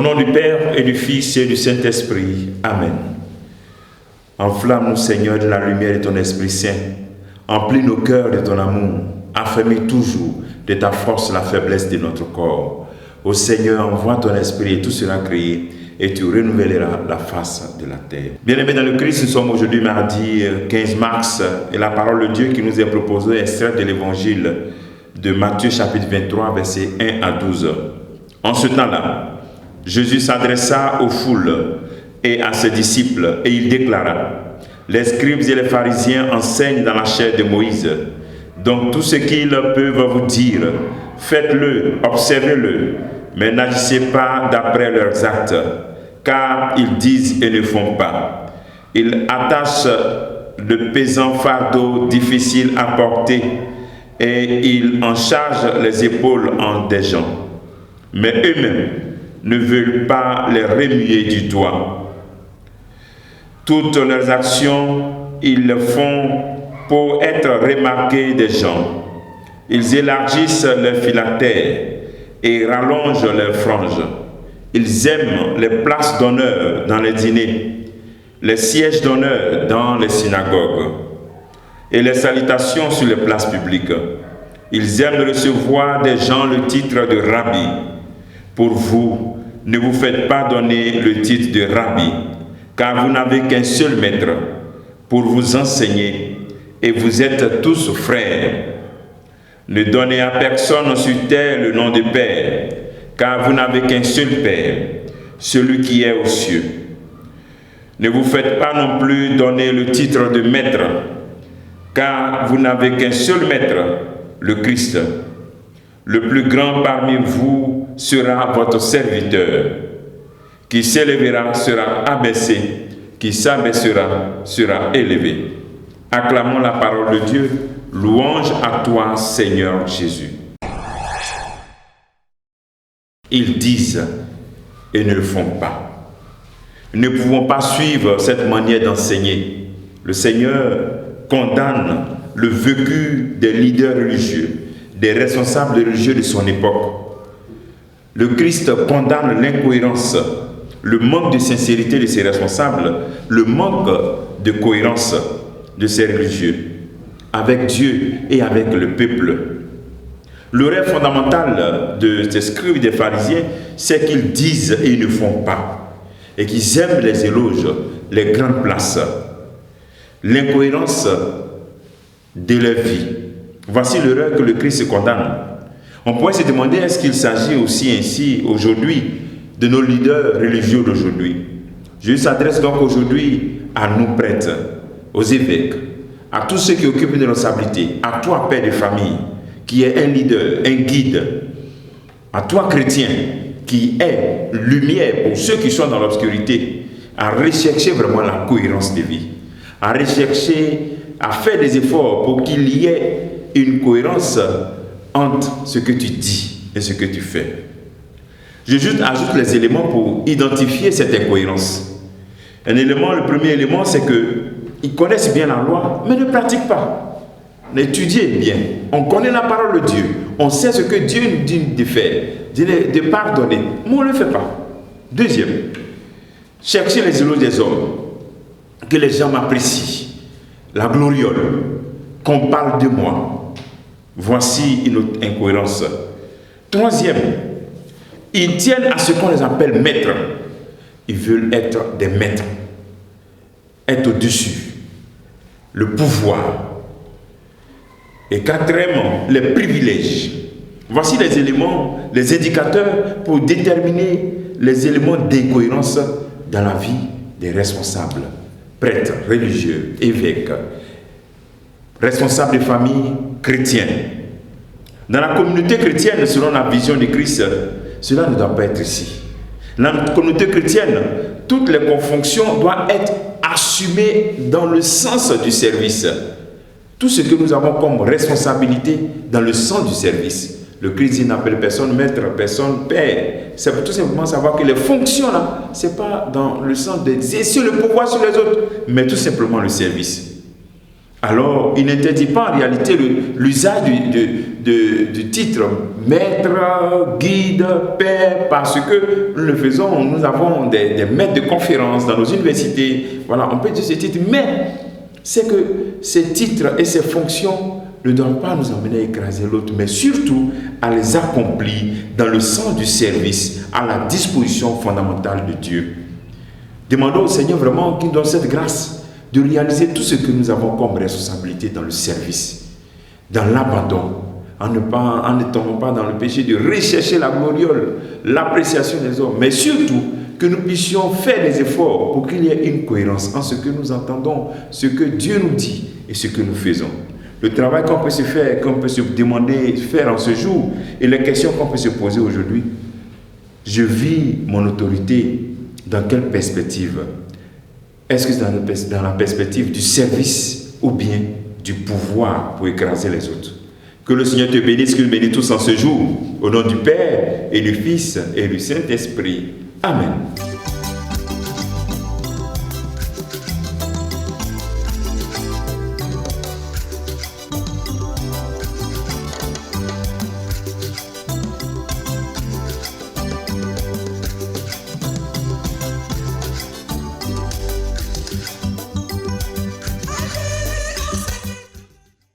Au nom du Père et du Fils et du Saint-Esprit. Amen. Enflamme-nous, Seigneur, de la lumière de ton Esprit Saint. Emplis nos cœurs de ton amour. Affermis toujours de ta force la faiblesse de notre corps. Ô Seigneur, envoie ton Esprit et tout sera créé et tu renouvelleras la face de la terre. Bien-aimés dans le Christ, nous sommes aujourd'hui mardi 15 mars et la parole de Dieu qui nous est proposée est extraite de l'évangile de Matthieu chapitre 23, versets 1 à 12. En ce temps-là, Jésus s'adressa aux foules et à ses disciples et il déclara: les scribes et les pharisiens enseignent dans la chair de Moïse. Donc tout ce qu'ils peuvent vous dire, faites-le, observez-le, mais n'agissez pas d'après leurs actes, car ils disent et ne font pas. Ils attachent de pesants fardeaux difficiles à porter et ils en chargent les épaules en des gens. Mais eux-mêmes ne veulent pas les remuer du doigt. Toutes leurs actions, ils le font pour être remarqués des gens. Ils élargissent leurs phylactères et rallongent leurs franges. Ils aiment les places d'honneur dans les dîners, les sièges d'honneur dans les synagogues et les salutations sur les places publiques. Ils aiment recevoir des gens le titre de rabbi. Pour vous, ne vous faites pas donner le titre de rabbi, car vous n'avez qu'un seul maître pour vous enseigner, et vous êtes tous frères. Ne donnez à personne sur terre le nom de Père, car vous n'avez qu'un seul Père, celui qui est aux cieux. Ne vous faites pas non plus donner le titre de maître, car vous n'avez qu'un seul maître, le Christ. Le plus grand parmi vous sera votre serviteur. Qui s'élèvera sera abaissé, qui s'abaissera sera élevé. Acclamons la parole de Dieu. Louange à toi, Seigneur Jésus. Ils disent et ne le font pas. Nous ne pouvons pas suivre cette manière d'enseigner. Le Seigneur condamne le vécu des leaders religieux, des responsables religieux de son époque. Le Christ condamne l'incohérence, le manque de sincérité de ses responsables, le manque de cohérence de ces religieux avec Dieu et avec le peuple. Le rêve fondamental de ces scribes et des pharisiens, c'est qu'ils disent et ils ne font pas, et qu'ils aiment les éloges, les grandes places, l'incohérence de leur vie. Voici l'erreur que le Christ condamne. On pourrait se demander, est-ce qu'il s'agit aussi ainsi aujourd'hui de nos leaders religieux d'aujourd'hui? Jésus s'adresse donc aujourd'hui à nous prêtres, aux évêques, à tous ceux qui occupent une responsabilité, à toi, père de famille, qui est un leader, un guide, à toi, chrétien, qui est lumière pour ceux qui sont dans l'obscurité, à rechercher vraiment la cohérence de vie, à rechercher, à faire des efforts pour qu'il y ait une cohérence entre ce que tu dis et ce que tu fais. Je ajoute les éléments pour identifier cette incohérence. Le premier élément, c'est qu'ils connaissent bien la loi, mais ne pratiquent pas. Étudiez bien. On connaît la parole de Dieu. On sait ce que Dieu nous dit de faire, de pardonner. Mais on ne le fait pas. Deuxième, cherchez les éloges des hommes. Que les gens m'apprécient. La gloriole. Qu'on parle de moi. Voici une autre incohérence. Troisième, ils tiennent à ce qu'on les appelle maîtres. Ils veulent être des maîtres. Être au-dessus. Le pouvoir. Et quatrièmement, les privilèges. Voici les éléments, les indicateurs pour déterminer les éléments d'incohérence dans la vie des responsables, prêtres, religieux, évêques, responsables de famille chrétiennes. Dans la communauté chrétienne, selon la vision de Christ, cela ne doit pas être ici. Dans la communauté chrétienne, toutes les fonctions doivent être assumées dans le sens du service. Tout ce que nous avons comme responsabilité dans le sens du service. Le Christ n'appelle personne maître, personne père. C'est pour tout simplement savoir que les fonctions là, ce n'est pas dans le sens d'exercer le pouvoir sur les autres, mais tout simplement le service. Alors, il n'interdit pas en réalité l'usage du titre maître, guide, père, parce que nous le faisons, nous avons des maîtres de conférences dans nos universités. Voilà, on peut dire ce titre, mais c'est que ces titres et ces fonctions ne doivent pas nous amener à écraser l'autre, mais surtout à les accomplir dans le sens du service, à la disposition fondamentale de Dieu. Demandons au Seigneur vraiment qu'il nous donne cette grâce de réaliser tout ce que nous avons comme responsabilité dans le service, dans l'abandon, en ne tombant pas dans le péché de rechercher la gloriole, l'appréciation des hommes, mais surtout que nous puissions faire des efforts pour qu'il y ait une cohérence en ce que nous entendons, ce que Dieu nous dit et ce que nous faisons. Le travail qu'on peut se faire, qu'on peut se demander, faire en ce jour, et les questions qu'on peut se poser aujourd'hui. Je vis mon autorité dans quelle perspective? Est-ce que c'est dans la perspective du service ou bien du pouvoir pour écraser les autres? Que le Seigneur te bénisse, qu'il nous bénisse tous en ce jour. Au nom du Père et du Fils et du Saint-Esprit. Amen.